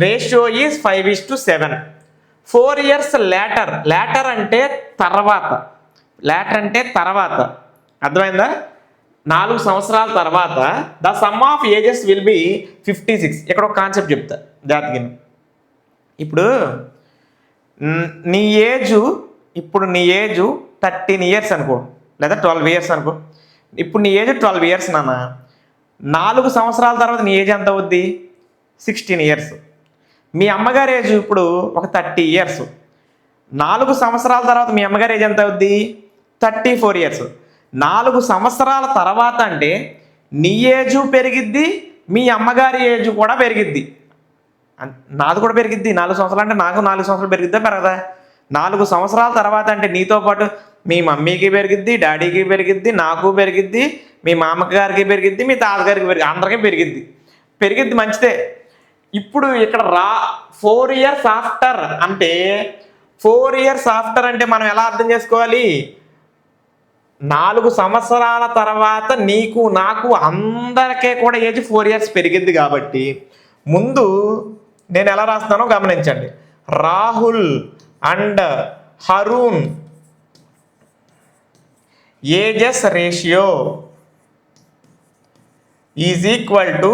Ratio is 5:7. 4 years later, later అంటే తర్వాత, later అంటే తర్వాత, అర్థమైందా? 4 సంవత్సరాల తర్వాత the sum of ages will be 56. ఇక్కడ ఒక కాన్సెప్ట్ చెప్తా జాగ్రత్తగా. ఇప్పుడు నీ ఏజు 13 years అనుకో, లేదా 12 years అనుకో. ఇప్పుడు నీ ఏజ్ 12 years నాన్న. 4 సంవత్సరాల తర్వాత నీ ఏజ్ ఎంత అవుద్ది? 16 years. మీ అమ్మగారి ఏజ్ ఇప్పుడు ఒక 30 years. 4 సంవత్సరాల తర్వాత మీ అమ్మగారి ఏజ్ ఎంత అవుద్ది? 34 years. 4 సంవత్సరాల తర్వాత అంటే నీ ఏజు పెరిగిద్ది, మీ అమ్మగారి ఏజ్ కూడా పెరిగిద్ది. నాది కూడా పెరిగిద్ది. 4 సంవత్సరాలు అంటే నాకు 4 సంవత్సరాలు పెరిగిద్దా పెరగదా? 4 సంవత్సరాల తర్వాత అంటే నీతో పాటు మీ మమ్మీకి పెరిగిద్ది, డాడీకి పెరిగిద్ది, నాకు పెరిగిద్ది, మీ మామగారికి పెరిగిద్ది, మీ తాతగారికి పెరిగి, అందరికీ పెరిగిద్ది మంచిదే. ఇప్పుడు ఇక్కడ 4 years ఆఫ్టర్ అంటే 4 years ఆఫ్టర్ అంటే మనం ఎలా అర్థం చేసుకోవాలి? 4 సంవత్సరాల తర్వాత నీకు నాకు అందరికీ కూడా ఏజ్ 4 years పెరిగిద్ది. కాబట్టి ముందు నేను ఎలా రాస్తున్నానో గమనించండి. Rahul and Hurun ages ratio is equal to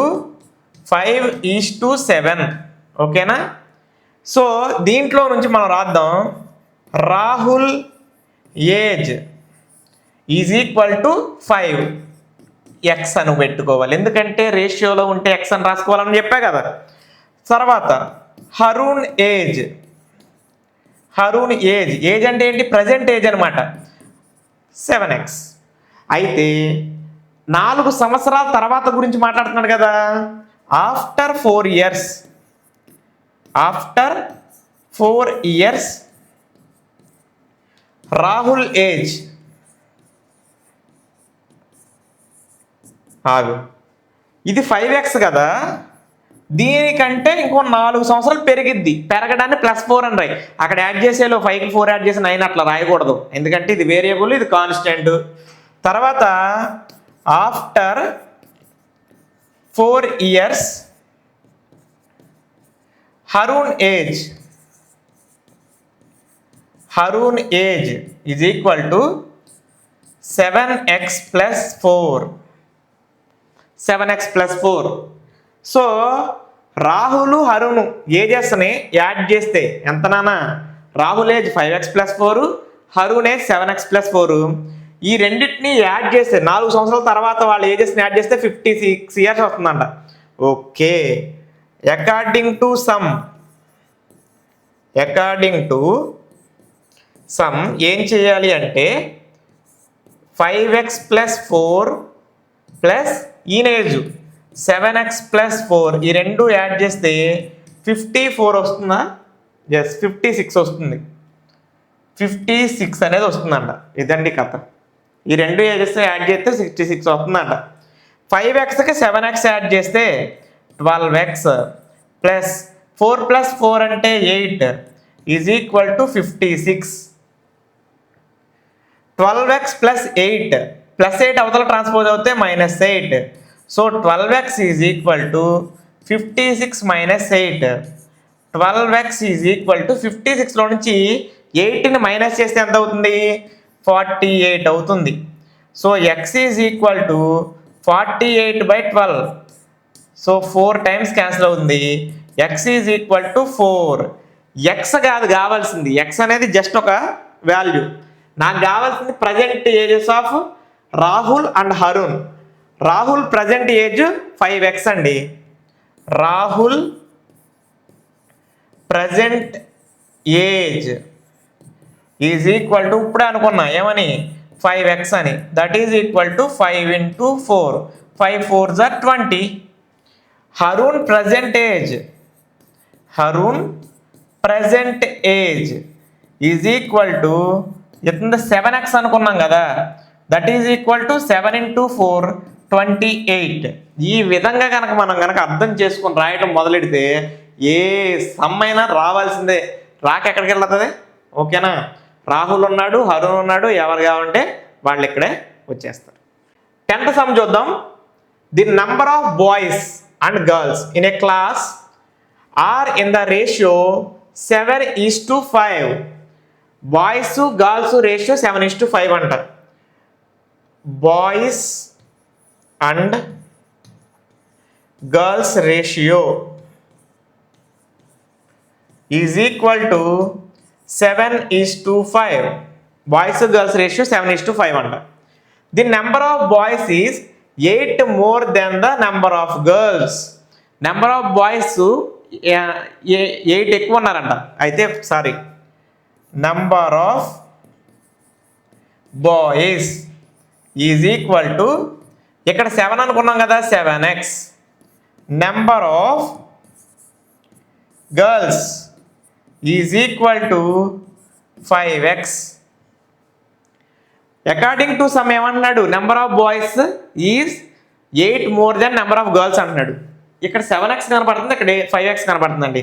5:7. ఓకేనా? సో దీంట్లో నుంచి మనం రాద్దాం. Rahul age is equal to 5x అని పెట్టుకోవాలి, ఎందుకంటే రేషియోలో ఉంటే x అని రాసుకోవాలని చెప్పా కదా. తర్వాత హరూన్ ఏజ్ అంటే ఏంటి? ప్రజెంట్ ఏజ్ అనమాట, 7x. అయితే 4 సంవత్సరాల తర్వాత గురించి మాట్లాడుతున్నాడు కదా. ఆఫ్టర్ 4 years రాహుల్ ఏజ్ ఇది 5x కదా. దీనికంటే ఇంకో 4 సంవత్సరాలు పెరిగిద్ది. పెరగడాన్ని +4 అని రాయి. అక్కడ యాడ్ చేసేలో 5కి 4 యాడ్ చేసి 9 అట్లా రాయకూడదు, ఎందుకంటే ఇది వేరియబుల్, ఇది కాన్స్టెంట్. తర్వాత after 4 years Haroon age is equal to 7x + 4. So Rahul Harun ఏజెస్ని యాడ్ చేస్తే ఎంత నాన్న? Rahul age 5x + 4, Harun age 7x + 4. ఈ రెండింటిని యాడ్ చేస్తే 4 సంవత్సరాల తర్వాత వాళ్ళ ఏజెస్ని యాడ్ చేస్తే 56 years వస్తుందంట. ఓకే. అకార్డింగ్ టు సమ్ ఏం చేయాలి అంటే 5x + 4 ప్లస్ ఈయన ఏజ్ 7x + 4 ఈ రెండు యాడ్ చేస్తే 54 వస్తుందా? ఎస్, 56 వస్తుంది. 56 అనేది వస్తుందంట. ఇదండి కథ. ఈ రెండు ఏజెస్ యాడ్ చేస్తే 66 వస్తుందంట. 5xకి 7x యాడ్ చేస్తే 12x ప్లస్ 4 + 4 అంటే 8 ఈజ్ ఈక్వల్ టు 56. 12x + 8 +8 అవతల ట్రాన్స్పోజ్ అవుతే -8. So 12x is equal to 56 - 8. 12x is equal to 56లో నుంచి 8ని మైనస్ చేస్తే ఎంత అవుతుంది? 48 అవుతుంది. So x is equal to 48/12. So 4 times cancel అవుతుంది. x is equal to 4. x కాదు కావాల్సింది, x అనేది జస్ట్ ఒక వాల్యూ. నాకు కావాల్సింది present ages of Rahul and Hurun. Rahul present age 5x అండి. Rahul present age is equal to, ఇప్పుడే అనుకున్నా ఏమని, 5x అని. That is equal to 5 × 4. 5 × 4 = 20. Hurun present age is equal to ఎంత? 7x అనుకున్నాం కదా. That is equal to 7 × 4 28. ఈ విధంగా మనం అర్థం చేసుకొని రాయటం మొదలెడితే ఏ సమ్ అయినా రావాల్సిందే, రాక ఎక్కడికి వెళ్తుంది? ఓకేనా? రాహుల్ ఉన్నాడు, హరుణ్ ఉన్నాడు, ఎవరు కావాలంటే వాళ్ళు ఇక్కడే వచ్చేస్తారు. 10th సమ్ చూద్దాం. The number of boys and girls in a class are in the ratio 7:5. Boys girls ratio 7:5 అంట. Boys and girls ratio is equal to 7:5. Boys girls ratio 7:5 అంట. The number of boys is 8 more than the number of girls. Number of boys 8 ఎక్కువ ఉన్నారంట. అయితే sorry, number of boys is equal to, ఇక్కడ 7 అనుకున్నాం కదా, 7x. Number of girls is equal to 5x. According to sum ఏమంటున్నాడు, number of boys is 8 more than number of girls అంటున్నాడు. ఇక్కడ 7x కనపడుతుంది, ఇక్కడ 5x కనపడుతుందండి.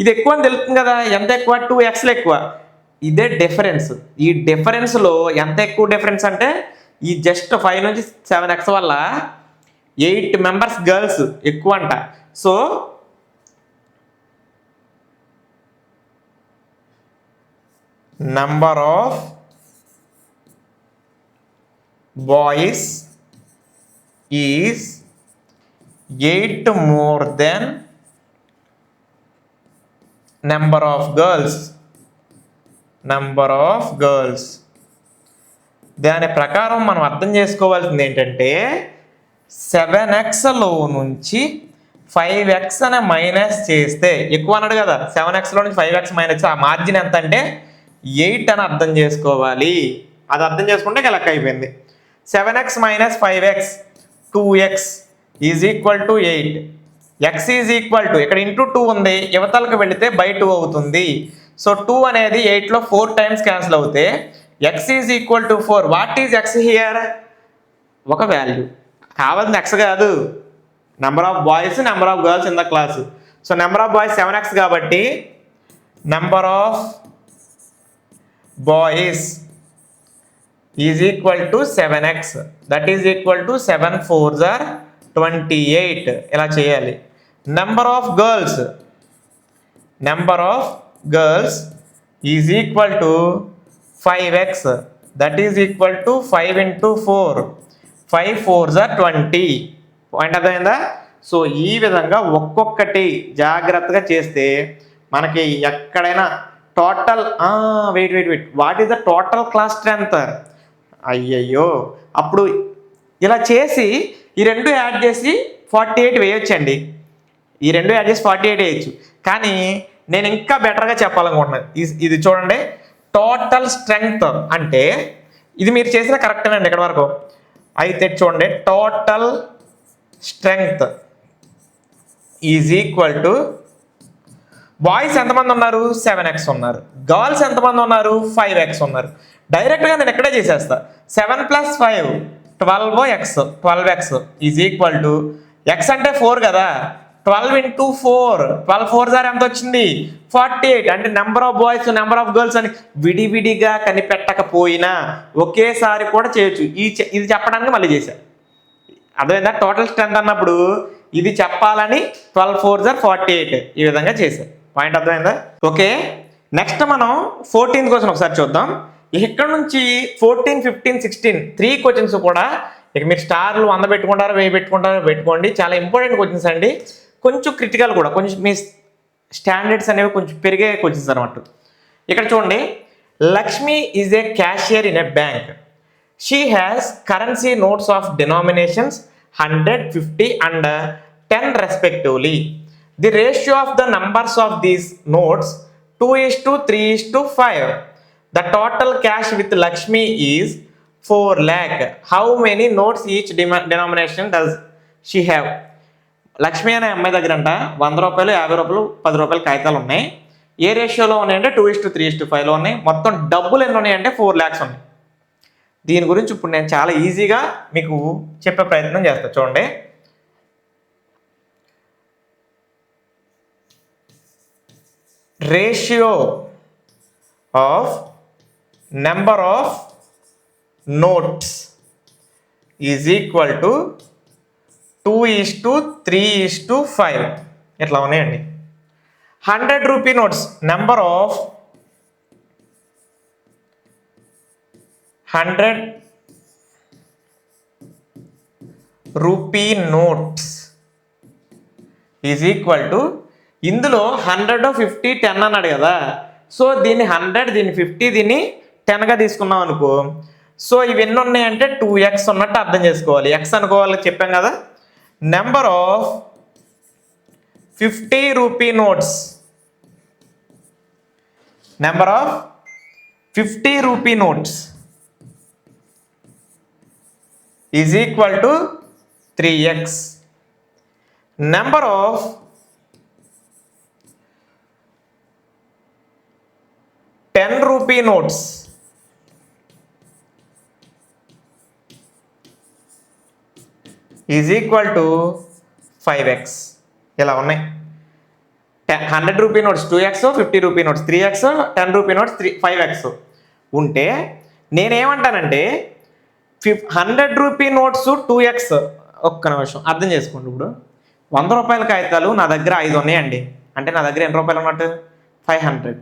ఇది ఎక్కువ అని తెలుస్తుంది కదా, ఎంత ఎక్కువ, 2xలు ఎక్కువ. ఇదే డిఫరెన్స్. ఈ డిఫరెన్స్లో ఎంత ఎక్కువ డిఫరెన్స్ అంటే, ఈ జస్ట్ 5 నుంచి 7x వల్ల 8 మెంబర్స్ గర్ల్స్ ఎక్కువ అంట. So number of boys is 8 more than number of girls. Number of girls దాని ప్రకారం మనం అర్థం చేసుకోవాల్సింది ఏంటంటే, 7xలో నుంచి 5x అని మైనస్ చేస్తే, ఎక్కువ అన్నాడు కదా, 7xలో నుంచి 5x మైనస్, ఆ మార్జిన్ ఎంత అంటే 8 అని అర్థం చేసుకోవాలి. అది అర్థం చేసుకుంటే ఇక లెక్క అయిపోయింది. 7x minus 5x 2x is equal to 8. x is equal to, ఇక్కడ ఇంటూ 2 ఉంది, యువతలకు వెళితే బై 2 అవుతుంది. సో 2 అనేది 8లో 4 టైమ్స్ క్యాన్సిల్ అవుతే x is equal to 4. What is x here? ఒక వాల్యూ. కావాల్సింది x కాదు, number of boys, number of girls in the class. So number of boys 7x కాబట్టి number of boys is equal to 7x. That is equal to 7 4s are 28. ఇలా చేయాలి. Number of girls, number of girls is equal to 5x. That is equal to 5 into 4. 5 4s are 20. Point అర్థమైందా? So ఈ విధంగా ఒక్కొక్కటి జాగ్రత్తగా చేస్తే మనకి ఎక్కడైనా total weight what is the total class strength? అయ్యయ్యో, అప్పుడు ఇలా చేసి ఈ రెండు యాడ్ చేసి 48 వేయొచ్చండి. ఈ రెండు యాడ్ చేసి 48 వేయచ్చు. కానీ నేను ఇంకా బెటర్గా చెప్పాలనుకుంటున్నాను. ఇది చూడండి, టోటల్ స్ట్రెంగ్త్ అంటే, ఇది మీరు చేసిన కరెక్టేనండి ఇక్కడ వరకు. అయితే చూడండి, total strength is equal to, boys ఎంతమంది ఉన్నారు? 7x ఉన్నారు. గర్ల్స్ ఎంతమంది ఉన్నారు? 5x ఉన్నారు. డైరెక్ట్గా నేను ఇక్కడే చేసేస్తా. 7 + 5 12x is equal to, x అంటే 4 కదా, 12 into 4, 12 4s are ఎంత వచ్చింది? 48. అంటే number of boys, number of girls అని విడివిడిగా కనిపెట్టకపోయినా ఒకేసారి కూడా చేయొచ్చు. ఇది చెప్పడానికి మళ్ళీ చేశాను. అర్థమైందా? టోటల్ స్ట్రెంత్ అన్నప్పుడు ఇది చెప్పాలని 12 4s are 48 ఈ విధంగా చేశాను. పాయింట్ అర్థమైందా? ఓకే, నెక్స్ట్ మనం 14th క్వశ్చన్ ఒకసారి చూద్దాం. ఇక్కడ నుంచి 14 15 16 3 క్వశ్చన్స్ కూడా, ఇక మీరు స్టార్లు 100 పెట్టుకుంటారో 1000 పెట్టుకుంటారో పెట్టుకోండి. చాలా ఇంపార్టెంట్ క్వశ్చన్స్ అండి, కొంచెం క్రిటికల్ కూడా, కొంచెం మీ స్టాండర్డ్స్ అనేవి కొంచెం పెరిగే క్వశ్చన్స్ అనమాట. ఇక్కడ చూడండి, Lakshmi is a cashier in a bank. She has currency notes of denominations 100, 50 and 10 respectively. The ratio of the numbers of these notes 2:3:5. The total cash with Lakshmi is 4 lakh. How many notes each denomination does she have? Lakshmi అనే అమ్మాయి దగ్గర అంట 100 రూపాయలు, 50 రూపాయలు, 10 రూపాయలు కాగితాలు ఉన్నాయి. ఏ రేషియోలో ఉన్నాయంటే 2:3:5లో ఉన్నాయి. మొత్తం డబ్బులు ఎన్ని ఉన్నాయంటే 4 lakhs ఉన్నాయి. దీని గురించి ఇప్పుడు నేను చాలా ఈజీగా మీకు చెప్పే ప్రయత్నం చేస్తాను. చూడండి, ratio of number of notes is equal to 2:3:5 ఇట్లా ఉన్నాయండి. 100 rupee notes, number of 100 rupee notes is equal to, ఇందులో 100, 50, 10 అన్నాడు కదా. సో దీన్ని 100, దీన్ని 50, దీన్ని 10గా తీసుకున్నాం అనుకో. సో ఇవి ఎన్ని ఉన్నాయంటే 2x ఉన్నట్టు అర్థం చేసుకోవాలి. x అనుకోవాలి చెప్పాం కదా. Number of 50 rupee notes, number of 50 rupee notes is equal to 3x. Number of 10 rupee notes is equal to 5x. ఇలా ఉన్నాయి. 100 rupee notes 2x, 50 rupee notes 3x, 10 rupee notes 5x ఉంటే నేనేమంటానంటే 100 రూపీ నోట్స్ 2x. ఒక్క నిమిషం అర్థం చేసుకోండి. ఇప్పుడు 100 రూపాయల కాగితాలు నా దగ్గర 5 ఉన్నాయండి. అంటే నా దగ్గర ఎన్ని రూపాయలు ఉన్నట్టు? 500.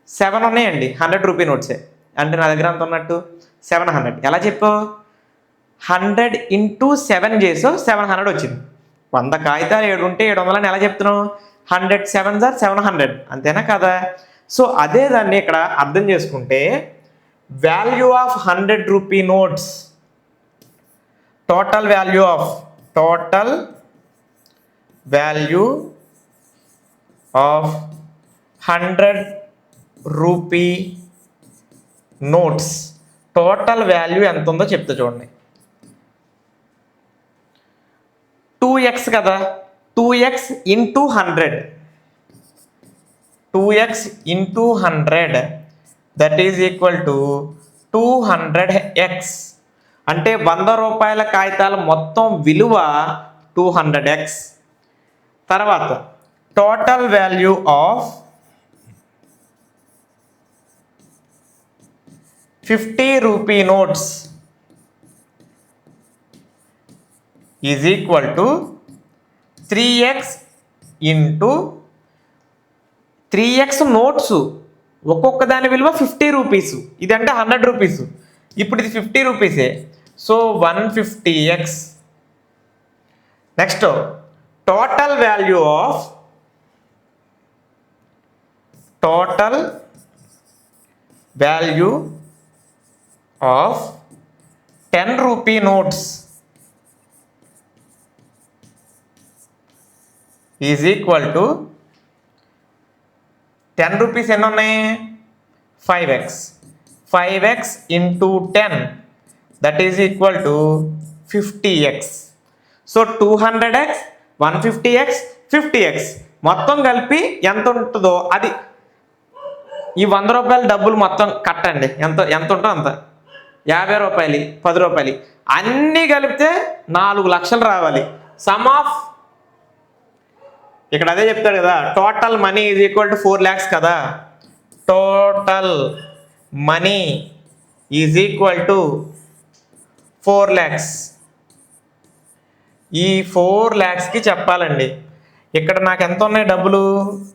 7 ఉన్నాయండి 100 రూపీ నోట్సే. అంటే నా దగ్గర ఎంత ఉన్నట్టు? 700. ఎలా చెప్పావు? 100 × 7 చేసావు, 700 వచ్చింది. 100 కాగితాలు 7 ఉంటే 700 అని ఎలా చెప్తున్నావు? 100 7s are 700, అంతేనా కదా? సో అదే దాన్ని ఇక్కడ అర్థం చేసుకుంటే value of 100 rupee notes, total value of 100 rupee notes total value ఎంత ఉందో చెప్తా చూడండి. 2x కదా, 2x × 100, 2x × 100 that is equal to 200x. అంటే 100 రూపాయల కాగితాల మొత్తం విలువ 200x. తర్వాత total value of 50 rupee notes is equal to 3x × 3x notes. ఒక్కొక్క దాని విలువ 50 రూపీస్. ఇదంటే 100 రూపీస్. ఇప్పుడు ఇది 50 రూపీసే. So 150x. Next total value of 10 rupee notes is equal to 10 rupees ఎన్ని ఉన్నాయి? 5x. 5x × 10 that is equal to 50x. So 200x, 150x, 50x మొత్తం కలిపి ఎంత ఉంటుందో అది ఈ 100 రూపాయల డబ్బులు మొత్తం కట్టండి. ఎంత ఉంటుందో అంత. 50 రూపాయలు, 10 రూపాయలు అన్నీ కలిపితే 4 లక్షలు రావాలి. సమ్ ఆఫ్ ఇక్కడ అదే చెప్తాడు కదా, total money is equal to 4 lakhs కదా. Total money is equal to 4 lakhs. ఈ 4 lakhsకి చెప్పాలండి ఇక్కడ నాకు ఎంత ఉన్నాయి డబ్బులు?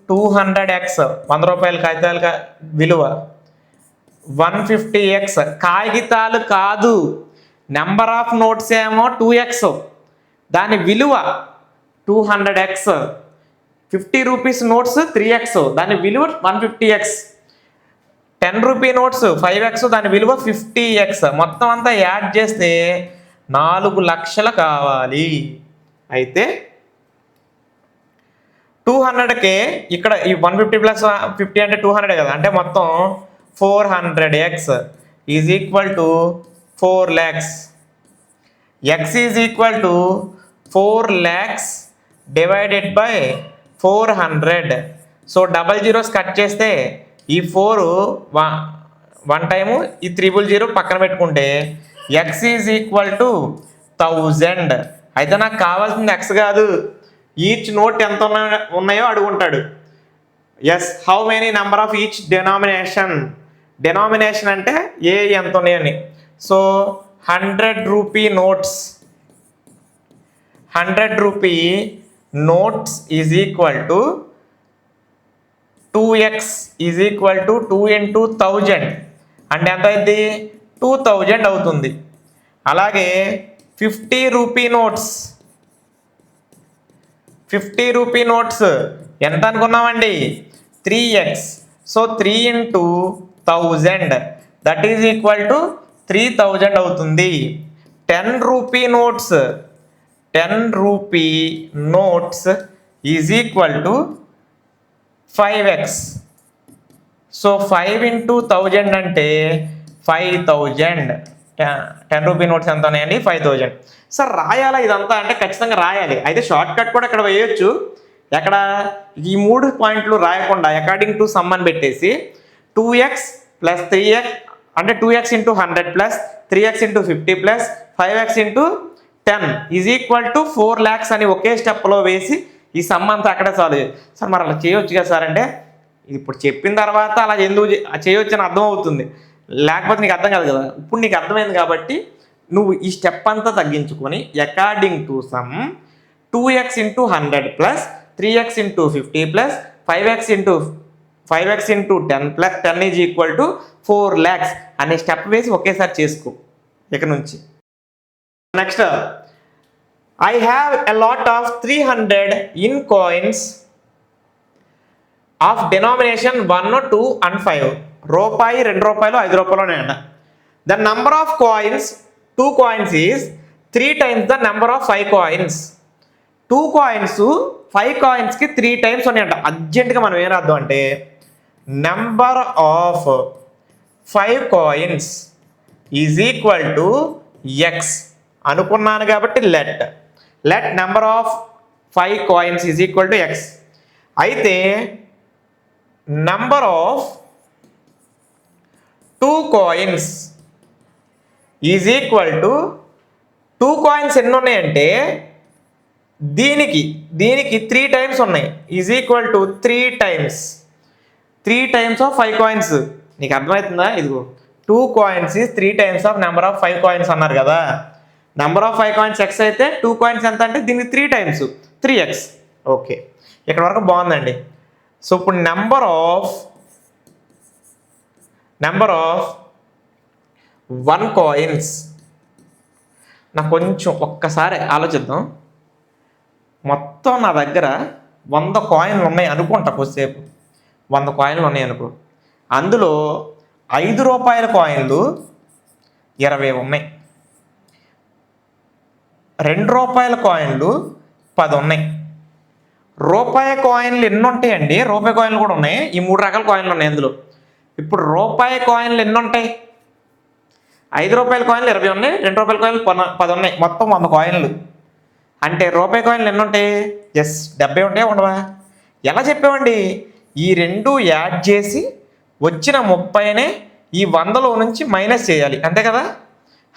200x 100 రూపాయల కాగితాల విలువ, 150x కాగితాలు కాదు, నెంబర్ ఆఫ్ నోట్స్ ఏమో 2x, దాని విలువ 200x. 50 రూపీస్ నోట్స్ 3x, దాని విలువ 150x. 10 రూపీ నోట్స్ 5x, దాని విలువ 50x. మొత్తం అంతా యాడ్ చేస్తే 4 లక్షలు కావాలి. అయితే 200కే ఇక్కడ ఈ 150 + 50 అంటే 200 కదా, అంటే మొత్తం 400x is equal to 4 lakhs. x is equal to 4 lakhs divided by 400. So double zeros cut చేస్తే ఈ 4 1 టైము, ఈ 000 పక్కన పెట్టుకుంటే x ఈజ్ ఈక్వల్ టు 1000. అయితే నాకు కావాల్సింది x కాదు, ఈచ్ నోట్ ఎంత ఉన్నాయో అడుగుంటాడు. Yes, how many number of each denomination. Denomination అంటే ఏ ఎంత ఉన్నాయని. So 100 rupee notes, 100 rupee notes is equal to 2x is equal to 2 into 1000 అంటే ఎంత అయింది 2000 అవుతుంది. అలాగే 50 రూపీ నోట్స్ 50 రూపీ నోట్స్ ఎంత అనుకున్నామండి 3x. So 3 into 1000 that is equal to 3000 అవుతుంది. 10 rupee notes 10 rupee notes is equal to 5x. So 5 into 1000 అంటే 5000. 10 rupee notes ఎంత ఉన్నాయండి 5000. సార్ రాయాలా ఇదంతా అంటే ఖచ్చితంగా రాయాలి. అయితే షార్ట్ కట్ కూడా ఇక్కడ వేయొచ్చు. ఎక్కడ ఈ 3 పాయింట్లు రాయకుండా అకార్డింగ్ టు సమ్ అని పెట్టేసి 2x ప్లస్ 3x అంటే 2x into 100 plus 3x into 50 plus 5x into 10 is equal to 4 lakhs అని ఒకే స్టెప్లో వేసి ఈ సమ్ అంతా అక్కడే సాల్వ్ చేయాలి. సార్ మరి అలా చేయొచ్చు కదా సార్ అంటే ఇప్పుడు చెప్పిన తర్వాత అలా ఎందుకు చేయొచ్చు అని అర్థం అవుతుంది, లేకపోతే నీకు అర్థం కాదు కదా. ఇప్పుడు నీకు అర్థమైంది కాబట్టి నువ్వు ఈ స్టెప్ అంతా తగ్గించుకొని according to some 2x into 100 plus 3x into 50 plus 5x into 10 plus 10 is equal to 4 lakhs అనే స్టెప్ వేసి ఒకేసారి చేసుకో ఇక నుంచి. Next I have a lot of 300 in coins of denomination 1, 2 and 5. రూపాయి 2 రూపాయలు 5 రూపాయలు ఉన్నాయంట. The number of coins 2 coins is 3 times the number of 5 coins. 2 coins 5 coinsకి 3 times ఉన్నాయంట. అర్జెంటుగా మనం ఏం రాద్దాం అంటే number of 5 coins is equal to x అనుకున్నాను కాబట్టి let number of 5 coins is equal to x. అయితే number of 2 coins is equal to 2 coins ఎన్ని ఉన్నాయంటే దీనికి 3 times ఉన్నాయి is equal to 3 times of 5 coins. నీకు అర్థమవుతుందా? ఇదిగో 2 coins is 3 times of number of 5 coins అన్నారు కదా. నెంబర్ ఆఫ్ 5 coins x అయితే 2 coins ఎంత అంటే దీనికి 3 times 3x. ఓకే, ఇక్కడ వరకు బాగుందండి. సో ఇప్పుడు నెంబర్ ఆఫ్ 1 coins నాకు కొంచెం ఒక్కసారి ఆలోచిద్దాం. మొత్తం నా దగ్గర 100 కాయిన్లు ఉన్నాయి అనుకుంటా, కొద్దిసేపు 100 కాయిన్లు ఉన్నాయి అనుకో. అందులో 5 రూపాయల కాయిన్లు 20 ఉన్నాయి, 2 రూపాయల కాయిన్లు 10 ఉన్నాయి. రూపాయి కాయిన్లు ఎన్ని ఉంటాయండి? రూపాయి కాయిన్లు కూడా ఉన్నాయి. ఈ 3 రకాల కాయిన్లు ఉన్నాయి అందులో. ఇప్పుడు రూపాయి కాయిన్లు ఎన్ని ఉంటాయి? 5 రూపాయల కాయిన్లు 20 ఉన్నాయి, 2 రూపాయల కాయిన్లు 10 ఉన్నాయి, మొత్తం 100 కాయిన్లు. అంటే రూపాయి కాయిన్లు ఎన్ని ఉంటాయి? 70 ఉంటాయా ఉండవా? ఎలా చెప్పామండి? ఈ 2 యాడ్ చేసి వచ్చిన 30నే ఈ 100లో నుంచి మైనస్ చేయాలి, అంతే కదా.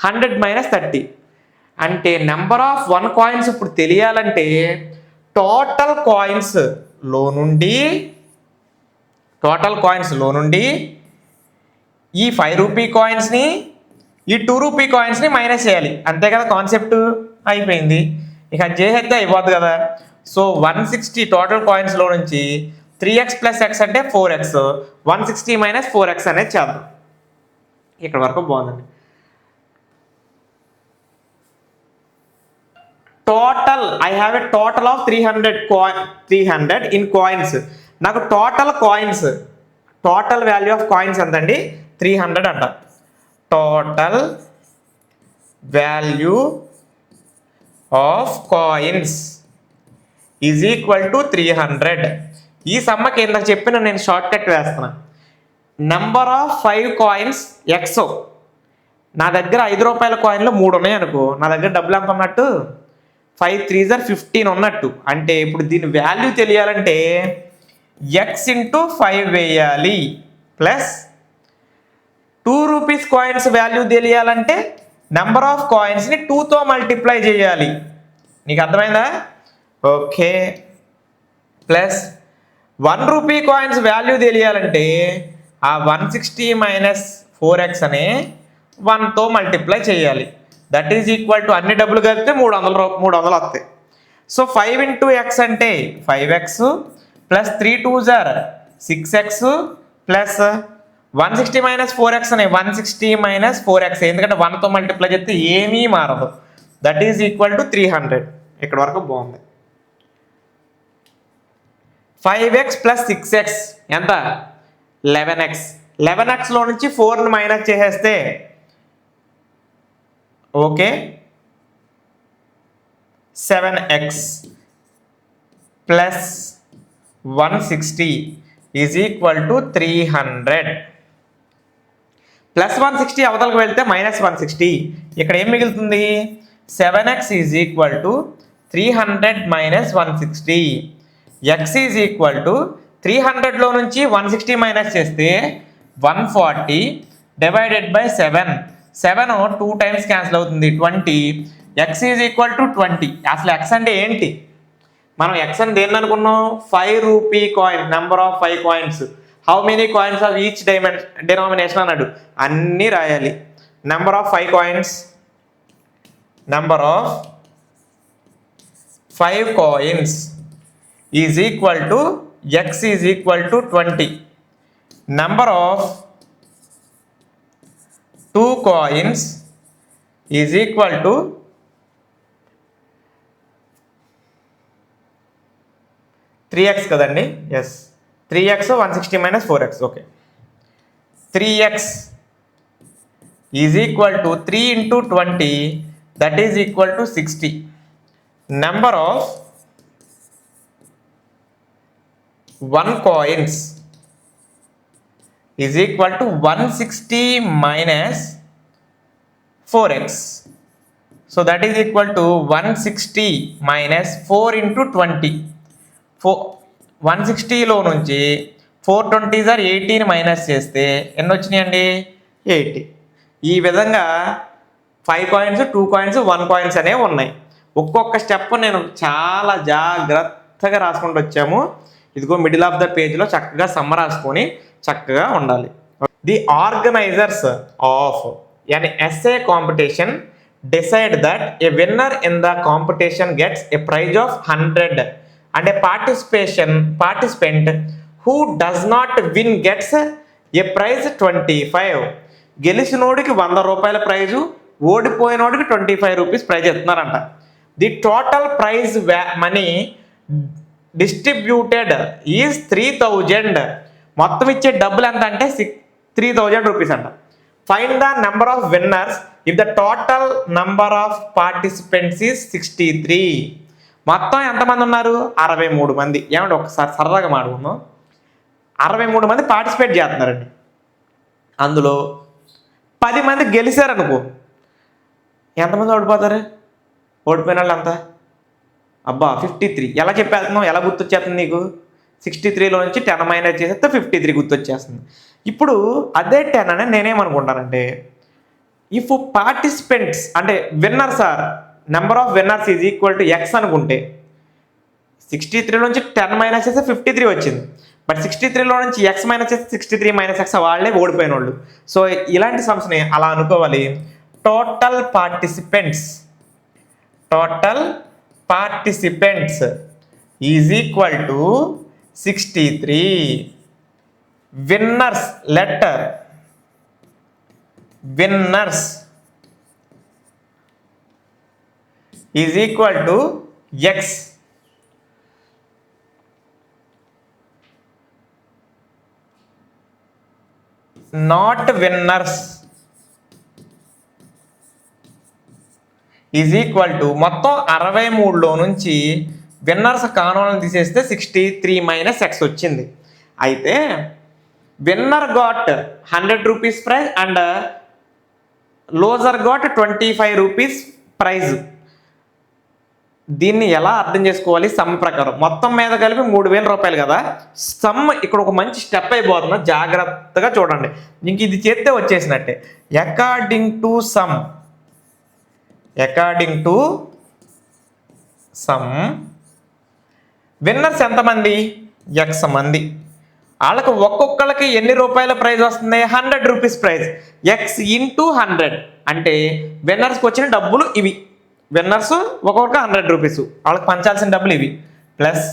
100 - 30 అంటే నెంబర్ ఆఫ్ 1 coins ఇప్పుడు తెలియాలంటే టోటల్ కాయిన్స్లో నుండి ఈ 5 రూపీ కాయిన్స్ని ఈ 2 రూపీ కాయిన్స్ని మైనస్ చేయాలి, అంతే కదా. కాన్సెప్ట్ అయిపోయింది. ఇక అది చేసేస్తే అయిపోద్ది కదా. సో 160 టోటల్ కాయిన్స్లో నుంచి 3x + x అంటే 4x, 160 - 4x అనేది చేద్దాం. ఇక్కడ వరకు బాగుందండి. Total I have a total of 300 in coins. నాకు టోటల్ వాల్యూ ఆఫ్ కాయిన్స్ ఎంత అండి? 300 అంట. Total value of coins is equal to 300. ఈ సమ్మకి ఇందాక చెప్పిన నేను షార్ట్ కట్ వేస్తున్నా. Number of 5 coins exo. నా దగ్గర 5 రూపాయల కాయిన్లు 3 ఉన్నాయి అనుకో, నా దగ్గర డబ్బులు ఎంత ఉన్నట్టు? 5 × 3 = 15 ఉన్నట్టు. అంటే ఇప్పుడు దీని వాల్యూ తెలియాలంటే x × 5 వేయాలి, ప్లస్ 2 రూపీస్ కాయిన్స్ వాల్యూ తెలియాలంటే నెంబర్ ఆఫ్ కాయిన్స్ని 2తో మల్టిప్లై చేయాలి. నీకు అర్థమైందా? Okay. Plus 1 rupee coins value తెలియాలంటే ఆ 160 - 4x అనే 1తో మల్టిప్లై చేయాలి. దట్ ఈజ్ ఈక్వల్ టు అన్ని డబ్బులు కలిపితే 300 వస్తాయి. సో 5 × x అంటే 5x plus 3 × 2 = 6x plus 160 minus 4x అని 160 మైనస్ 4x, ఎందుకంటే 1తో మల్టిప్లై చేస్తే ఏమీ మారదు. That is equal to 300. ఇక్కడ వరకు బాగుంది. 5x ప్లస్ 6x ఎంత? 11x. 11xలో నుంచి 4ని మైనస్ చేసేస్తే okay 7x plus 160 is equal to 300. Plus 160 అవతలకు వెళ్తే మైనస్ 160. ఇక్కడ ఏం మిగులుతుంది? 7x is equal to 300 minus 160. x is equal to 300లో నుంచి 160 మైనస్ చేస్తే 140 డివైడెడ్ బై 7. 7 2 టైమ్స్ క్యాన్సిల్ అవుతుంది 20. x is equal to 20. అసలు x అంటే ఏంటి? మనం x అని దేన్ని అనుకున్నాం? 5 rupee coin, number of 5 coins. How many coins of each denomination అన్నాడు. అన్నీ రాయాలి. Number of 5 coins, number of 5 coins is equal to x is equal to 20. Number of 2 coins is equal to 3x కదండి. Yes, 3x 160 minus 4x. Okay, 3x is equal to 3 into 20, that is equal to 60. Number of 1 coins is equal to 160 minus 4x. So that is equal to 160 minus 4 into 20. 160లో నుంచి 420 18 minus చేస్తే ఎన్ని వచ్చినాయండి? 80. ఈ విధంగా 5 coins, 2 coins, 1 coins అనేవి ఉన్నాయి. ఒక్కొక్క step నేను చాలా జాగ్రత్తగా రాసుకుంటూ వచ్చాము. ఇదిగో మిడిల్ ఆఫ్ ద పేజ్లో చక్కగా సమ్మ రాసుకొని చక్కగా ఉండాలి. The organisers of an essay competition decide that a winner in the competition gets a prize of 100 and a participant who does not win gets a prize 25. గెలిచినోడికి 100 రూపాయల ప్రైజు, ఓడిపోయినోడికి 25 rupees prize ఇస్తున్నారంట. The total prize money distributed is 3000. మొత్తం ఇచ్చే డబ్బులు ఎంత అంటే 3000 rupees అంట. Find the number of winners if the total number of participants is 63. మొత్తం ఎంతమంది ఉన్నారు? 63 మంది. ఏమంటే ఒకసారి సరదాగా మాట్లాడుకుందాం. 63 మంది పార్టిసిపేట్ చేస్తున్నారండి. అందులో 10 మంది గెలిచారనుకో, ఎంతమంది ఓడిపోతారు? ఓడిపోయిన వాళ్ళు ఎంత? అబ్బా 53. ఎలా చెప్పేస్తున్నావు? ఎలా గుర్తొచ్చేస్తుంది నీకు? 63లో నుంచి 10 మైనస్ చేసేస్తే 53 గుర్తొచ్చేస్తుంది. ఇప్పుడు అదే 10 అని నేనేమనుకుంటానంటే, ఇఫ్ పార్టిసిపెంట్స్ అంటే winners are number of winners is equal to x అనుకుంటే 63 నుంచి 10 మైనస్ చేస్తే 53 వచ్చింది. బట్ 63లో నుంచి ఎక్స్ మైనస్ చేస్తే 63 మైనస్ ఎక్స్ వాళ్ళే ఓడిపోయిన వాళ్ళు. సో ఇలాంటి సంస్థని అలా అనుకోవాలి. Total participants is equal to 63. Winners letter winners is equal to X. Not winners is equal to మొత్తం 63లో నుంచి విన్నర్స్ కానోళ్ళని తీసేస్తే 63 మైనస్ ఎక్స్ వచ్చింది. అయితే winner got 100 rupees prize and loser got 25 rupees prize. దీన్ని ఎలా అర్థం చేసుకోవాలి? సమ్ ప్రకారం మొత్తం మీద కలిపి 3000 రూపాయలు కదా. సమ్ ఇక్కడ ఒక మంచి స్టెప్ అయిపోతున్నా, జాగ్రత్తగా చూడండి. ఇంక ఇది చేస్తే వచ్చేసినట్టే. అకార్డింగ్ టు సమ్ విన్నర్స్ ఎంతమంది? ఎక్స్ మంది. వాళ్ళకి ఒక్కొక్కళ్ళకి ఎన్ని రూపాయల ప్రైజ్ వస్తుంది? 100 రూపీస్ ప్రైజ్. ఎక్స్ ఇంటూ 100 అంటే విన్నర్స్కి వచ్చిన డబ్బులు ఇవి. విన్నర్స్ ఒక్కొక్కరికి 100 రూపీస్, వాళ్ళకి పంచాల్సిన డబ్బులు ఇవి. ప్లస్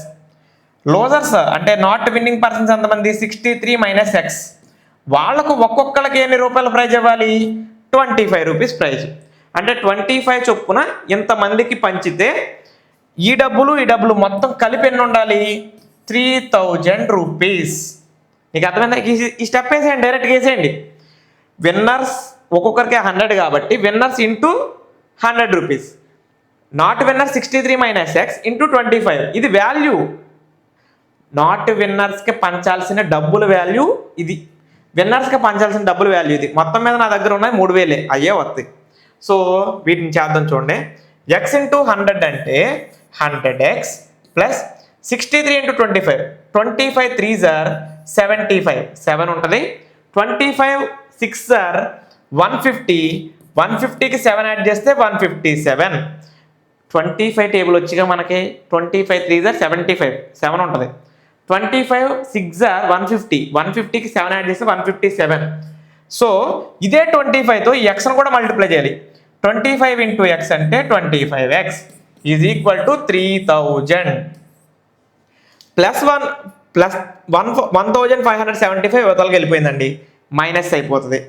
లోజర్స్ అంటే నాట్ విన్నింగ్ పర్సన్స్ ఎంతమంది 63 మైనస్ ఎక్స్. వాళ్ళకు ఒక్కొక్కరికి ఎన్ని రూపాయల ప్రైజ్ ఇవ్వాలి 25 రూపీస్ ప్రైజ్. అంటే 25 చొప్పున ఇంతమందికి పంచితే ఈ డబ్బులు మొత్తం కలిపి ఎన్ని ఉండాలి 3000 రూపీస్. నీకు అర్థమైందా? ఈ స్టెప్ వేసేయండి, డైరెక్ట్గా వేసేయండి. విన్నర్స్ ఒక్కొక్కరికి 100 కాబట్టి winners into 100 rupees. Not winner 63 minus X into 25. ఇది వాల్యూ. నాట్ విన్నర్స్కి పంచాల్సిన డబ్బుల వాల్యూ ఇది, విన్నర్స్కి పంచాల్సిన డబ్బుల వాల్యూ ఇది. మొత్తం మీద నా దగ్గర ఉన్నాయి 3000 అయ్యే వస్తాయి. సో వీటిని చేద్దాం చూడండి. ఎక్స్ ఇంటూ 100 అంటే 100x plus 63 into 25. 25 3s are 75, 7 ఉంటుంది. 25 6s are 150. 150కి 7 యాడ్ చేస్తే 157. 25 టేబుల్ వచ్చిగా మనకి 25 3s are 75, 7 ఉంటుంది. 25 6s are 150. 150కి 7 యాడ్ చేస్తే 157. సో ఇదే 25తో ఈ ఎక్స్ను కూడా మల్టిప్లై చేయాలి. 25 ఇంటూ ఎక్స్ అంటే 25x is equal to 3000 plus 1575 యువతలకి వెళ్ళిపోయిందండి, మైనస్ అయిపోతుంది.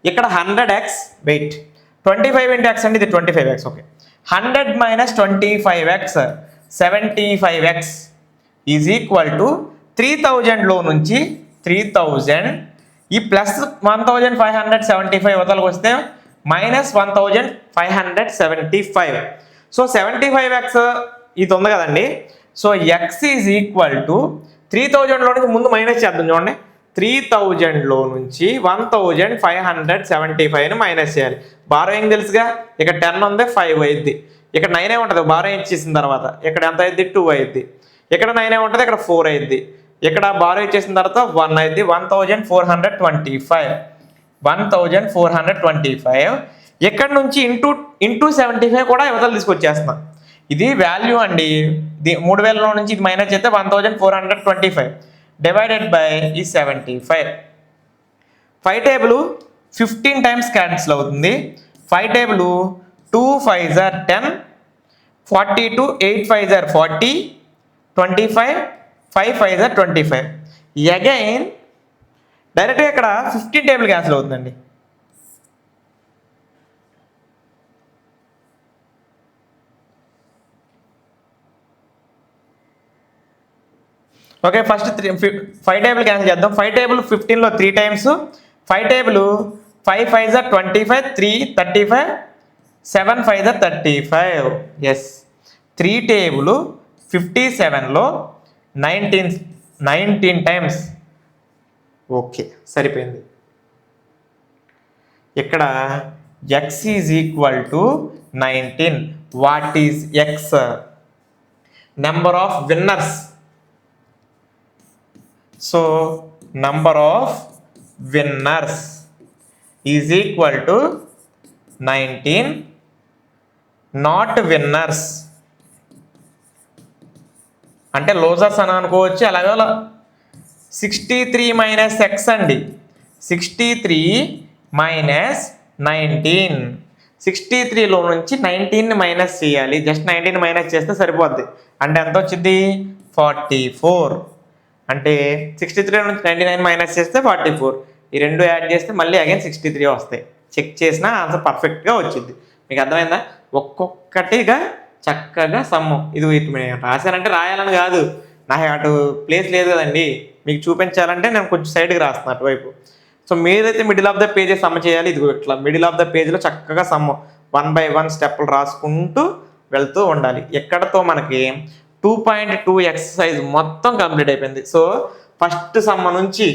ఇక్కడ 100x వెయిట్ 25 ఇంటూ ఎక్స్ అంటే ఇది 25x. Okay, 100 minus 25x 75x is equal to 3000లో నుంచి 3000 ఈ ప్లస్ 1575 యువతలకు వస్తే మైనస్ 1575. సో 75x ఇది ఉంది కదండి. So x is equal to 3000లో నుంచి ముందు మైనస్ చేద్దాం చూడండి. 3000లో నుంచి 1575ని మైనస్ చేయాలి. బారోయింగ్ తెలుసుగా, ఇక్కడ 10 ఉంది 5 అయింది, ఇక్కడ 9 ఉంటుంది బారోయింగ్ ఇచ్చేసిన తర్వాత. ఇక్కడ ఎంత అయింది 2 అయింది, ఇక్కడ 9 ఉంటుంది, ఇక్కడ 4 అయింది, ఇక్కడ బారో ఇచ్చేసిన తర్వాత 1 అయింది. 1425 ఇక్కడ నుంచి ఇంటూ 75 కూడా యువతలు తీసుకొచ్చేస్తున్నాం. ఇది వాల్యూ అండి. 3000లో నుంచి ఇది మైనస్ చేస్తే 1425 డివైడెడ్ బై ఈ 75. 5 టేబుల్ 15 టైమ్స్ క్యాన్సిల్ అవుతుంది. 5 table 2 5s are 10, 42 8 5s are 40, 25 5 5s are 25. Again డైరెక్ట్గా ఇక్కడ 15 టేబుల్ క్యాన్సిల్ అవుతుందండి. ఓకే, ఫస్ట్ 5 టేబుల్ క్యాన్సిల్ చేద్దాం. 5 టేబుల్ 15లో 3 times. 5 table 5 5s are 25, 3 35, 7 5s are 35. Yes, 3 table 57లో 19 టైమ్స్. ఓకే, సరిపోయింది. ఇక్కడ x is equal to 19. What is x? Number of winners. So number of winners is equal to 19. not winners అంటే losers అని అనుకోవచ్చు. అలాగే 63 minus X అండి. 63 minus 19. 63లో నుంచి 19ని minus చేయాలి. జస్ట్ 19 మైనస్ చేస్తే సరిపోద్ది. అంటే ఎంత వచ్చింది 44. అంటే 63 నుంచి 99 మైనస్ చేస్తే 44. ఈ రెండు యాడ్ చేస్తే మళ్ళీ అగైన్ 63 వస్తాయి. చెక్ చేసినా ఆన్సర్ పర్ఫెక్ట్గా వచ్చింది. మీకు అర్థమైందా? ఒక్కొక్కటిగా చక్కగా సమ్ము. ఇది రాశానంటే రాయాలని కాదు, నాకు అటు ప్లేస్ లేదు కదండి, మీకు చూపించాలంటే నేను కొంచెం సైడ్కి రాస్తాను అటువైపు. సో మీరైతే మిడిల్ ఆఫ్ ద పేజే సమ్మ చేయాలి. ఇది ఇట్లా మిడిల్ ఆఫ్ ద పేజ్లో చక్కగా సమ్ము 1 by 1 స్టెప్పులు రాసుకుంటూ వెళ్తూ ఉండాలి. ఎక్కడతో మనకి 2.2 ఎక్సర్సైజ్ మొత్తం కంప్లీట్ అయిపోయింది. సో ఫస్ట్ సమ్మ నుంచి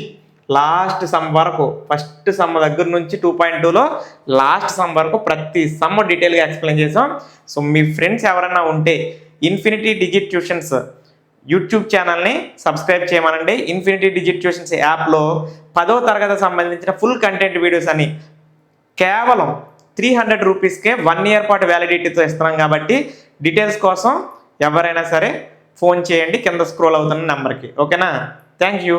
లాస్ట్ సమ్ వరకు, ఫస్ట్ సమ్ దగ్గర నుంచి 2.2లో లాస్ట్ సమ్ వరకు ప్రతి సమ్ డీటెయిల్గా ఎక్స్ప్లెయిన్ చేసాం. సో మీ ఫ్రెండ్స్ ఎవరైనా ఉంటే ఇన్ఫినిటీ డిజిట్ ట్యూషన్స్ యూట్యూబ్ ఛానల్ని సబ్స్క్రైబ్ చేయమనండి. ఇన్ఫినిటీ డిజిట్ ట్యూషన్స్ యాప్లో 10వ తరగతి సంబంధించిన ఫుల్ కంటెంట్ వీడియోస్ అని కేవలం 300 రూపీస్కే 1 year పాటు వ్యాలిడిటీతో ఇస్తున్నాం. కాబట్టి డీటెయిల్స్ కోసం ఎవరైనా సరే ఫోన్ చేయండి కింద స్క్రోల్ అవుతున్న నెంబర్కి. ఓకేనా? Thank you.